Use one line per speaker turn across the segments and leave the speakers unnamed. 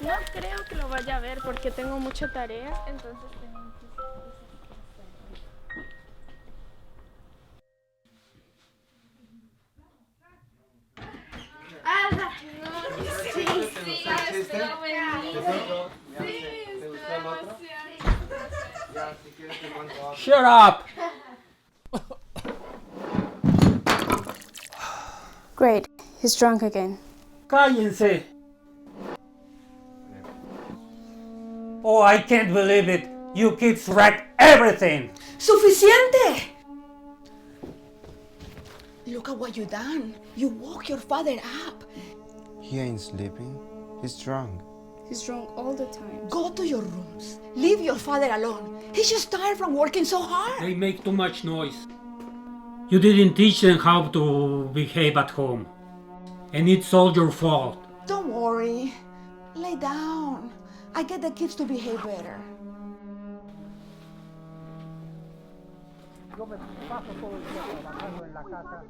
No creo que lo vaya a ver porque tengo mucha tarea, entonces tengo muchas cosas
Shut up!
Great, he's drunk again.
Cállense. Oh, I can't believe it. You kids wrecked everything.
¡Suficiente! Look at what you done. You woke your father up.
He ain't sleeping. He's drunk.
He's drunk all the time.
Go to your rooms. Leave your father alone. He's just tired from working so hard.
They make too much noise. You didn't teach them how to behave at home. And it's all your fault.
Don't worry. Lay down. I get the kids to behave better.
Yo me paso todo el día trabajando en la casa.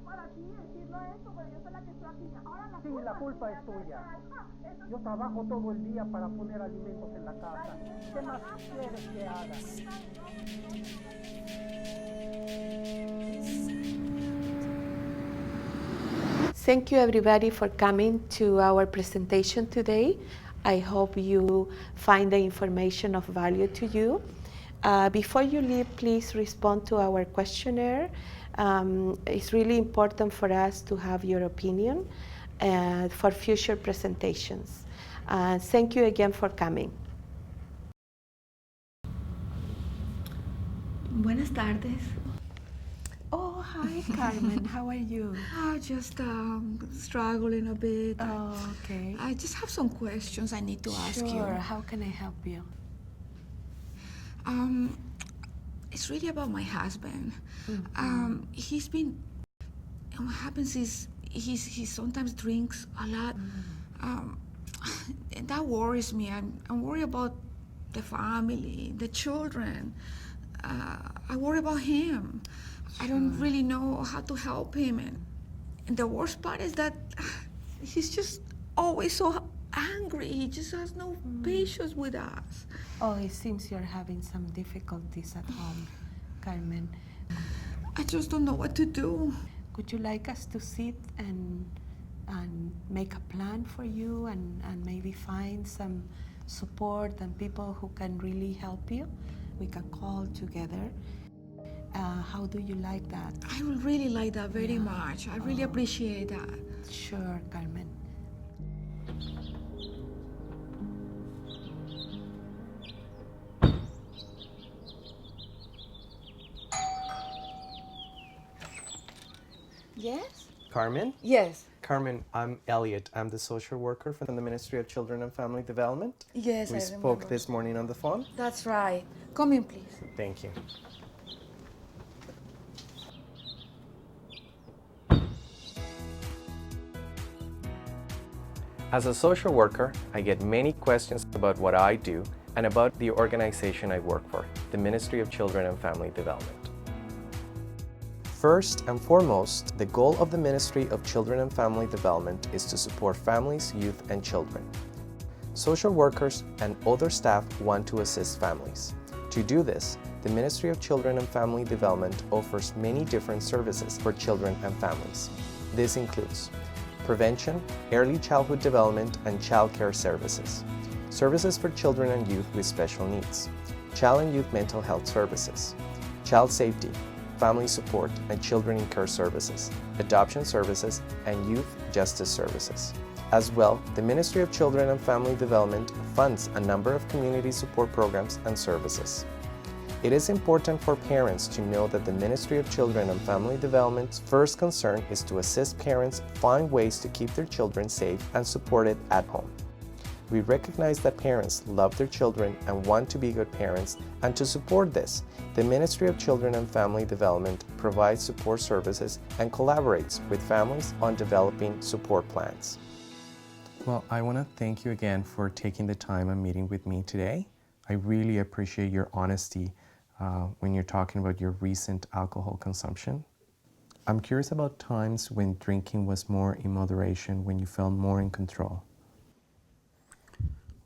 Sí, la culpa es tuya. Yo trabajo todo el día para poner alimentos en la casa. ¿Qué más quieres que haga?
Thank you everybody for coming to our presentation today. I hope you find the information of value to you. Before you leave, please respond to our questionnaire. It's really important for us to have your opinion for future presentations. Thank you again for coming.
Buenas tardes.
Oh, hi, Carmen. How are you?
Just struggling a bit.
Oh, okay.
I just have some questions I need to ask you.
Sure. How can I help you?
It's really about my husband.
Mm-hmm.
He's been. What happens is he sometimes drinks a lot. And that worries me. I'm worried about the family, the children. I worry about him. I don't really know how to help him, and the worst part is that he's just always so angry. He just has no patience with us.
Oh, it seems you're having some difficulties at home, Carmen.
I just don't know what to do.
Would you like us to sit and make a plan for you and maybe find some support and people who can really help you? We can call together. How do you like that?
I would really like that very much. I really appreciate that.
Sure, Carmen.
Yes?
Carmen?
Yes.
Carmen, I'm Elliot. I'm the social worker from the Ministry of Children and Family Development.
Yes,
We
I
spoke
remember.
this morning on the phone.
That's right. Come in, please.
Thank you. As a social worker, I get many questions about what I do and about the organization I work for, the Ministry of Children and Family Development. First and foremost, the goal of the Ministry of Children and Family Development is to support families, youth, and children. Social workers and other staff want to assist families. To do this, the Ministry of Children and Family Development offers many different services for children and families. This includes prevention, early childhood development, and child care services, services for children and youth with special needs, child and youth mental health services, child safety, family support and children in care services, adoption services, and youth justice services. As well, the Ministry of Children and Family Development funds a number of community support programs and services. It is important for parents to know that the Ministry of Children and Family Development's first concern is to assist parents find ways to keep their children safe and supported at home. We recognize that parents love their children and want to be good parents, and to support this, the Ministry of Children and Family Development provides support services and collaborates with families on developing support plans. Well, I want to thank you again for taking the time and meeting with me today. I really appreciate your honesty when you're talking about your recent alcohol consumption. I'm curious about times when drinking was more in moderation, when you felt more in control.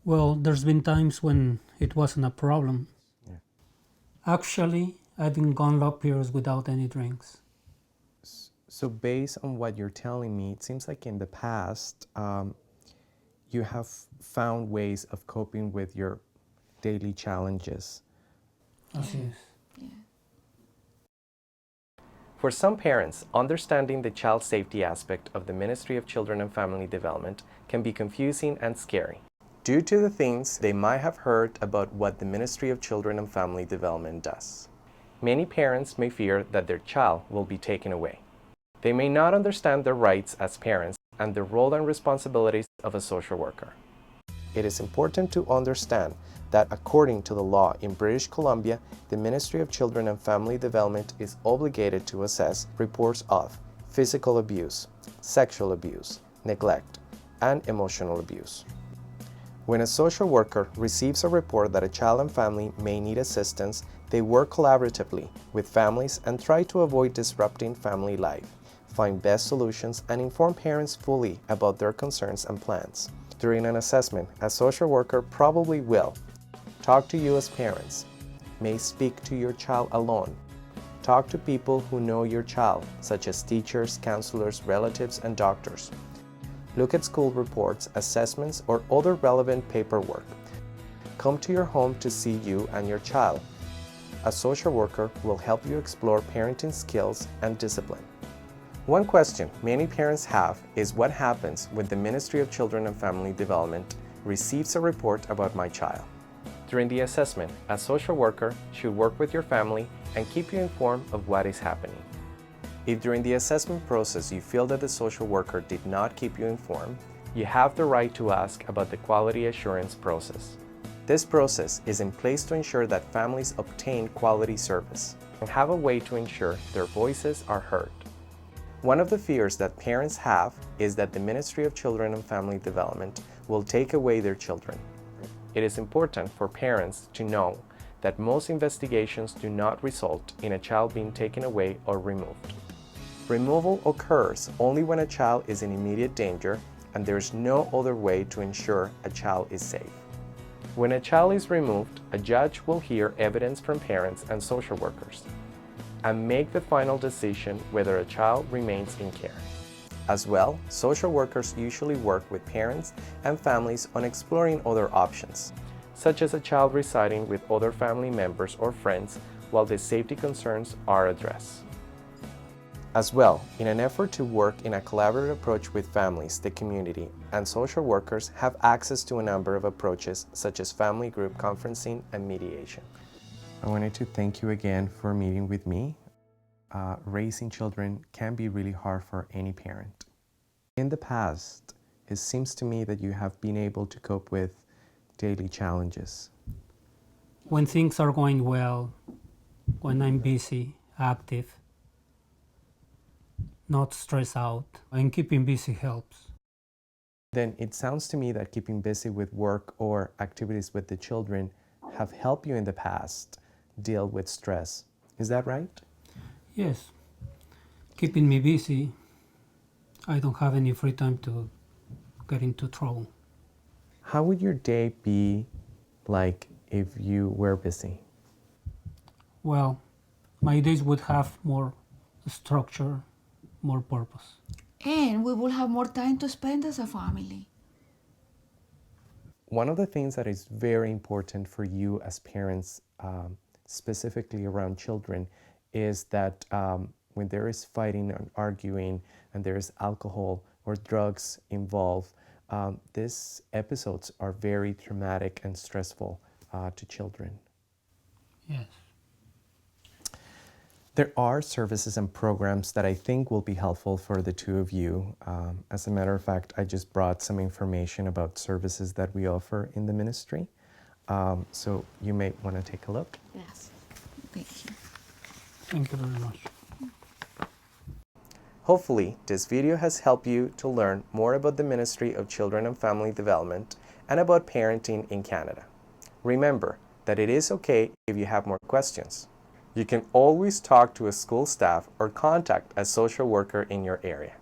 Well, there's been times when it wasn't a problem.
Yeah.
Actually, I've been gone long periods without any drinks.
So based on what you're telling me, it seems like in the past, you have found ways of coping with your daily challenges.
Así es.
For some parents, understanding the child safety aspect of the Ministry of Children and Family Development can be confusing and scary, due to the things they might have heard about what the Ministry of Children and Family Development does. Many parents may fear that their child will be taken away. They may not understand their rights as parents and the role and responsibilities of a social worker. It is important to understand that according to the law in British Columbia, the Ministry of Children and Family Development is obligated to assess reports of physical abuse, sexual abuse, neglect, and emotional abuse. When a social worker receives a report that a child and family may need assistance, they work collaboratively with families and try to avoid disrupting family life, find best solutions, and inform parents fully about their concerns and plans. During an assessment, a social worker probably will talk to you as parents, may speak to your child alone, talk to people who know your child, such as teachers, counselors, relatives, and doctors. Look at school reports, assessments, or other relevant paperwork. Come to your home to see you and your child. A social worker will help you explore parenting skills and discipline. One question many parents have is what happens when the Ministry of Children and Family Development receives a report about my child. During the assessment, a social worker should work with your family and keep you informed of what is happening. If during the assessment process you feel that the social worker did not keep you informed, you have the right to ask about the quality assurance process. This process is in place to ensure that families obtain quality service and have a way to ensure their voices are heard. One of the fears that parents have is that the Ministry of Children and Family Development will take away their children. It is important for parents to know that most investigations do not result in a child being taken away or removed. Removal occurs only when a child is in immediate danger and there is no other way to ensure a child is safe. When a child is removed, a judge will hear evidence from parents and social workers and make the final decision whether a child remains in care. As well, social workers usually work with parents and families on exploring other options, such as a child residing with other family members or friends while the safety concerns are addressed. As well, in an effort to work in a collaborative approach with families, the community, and social workers have access to a number of approaches such as family group conferencing and mediation. I wanted to thank you again for meeting with me. Raising children can be really hard for any parent. In the past, it seems to me that you have been able to cope with daily challenges.
When things are going well, when I'm busy, active, not stressed out, and keeping busy helps.
Then it sounds to me that keeping busy with work or activities with the children have helped you in the past deal with stress. Is that right?
Yes, keeping me busy. I don't have any free time to get into trouble.
How would your day be like if you were busy?
Well, my days would have more structure, more purpose.
And we will have more time to spend as a family.
One of the things that is very important for you as parents, specifically around children, is that when there is fighting and arguing and there is alcohol or drugs involved, these episodes are very traumatic and stressful to children.
Yes.
There are services and programs that I think will be helpful for the two of you. As a matter of fact, I just brought some information about services that we offer in the ministry. So you may want to take a look.
Yes. Thank you.
Thank you very much.
Hopefully, this video has helped you to learn more about the Ministry of Children and Family Development and about parenting in Canada. Remember that it is okay if you have more questions. You can always talk to a school staff or contact a social worker in your area.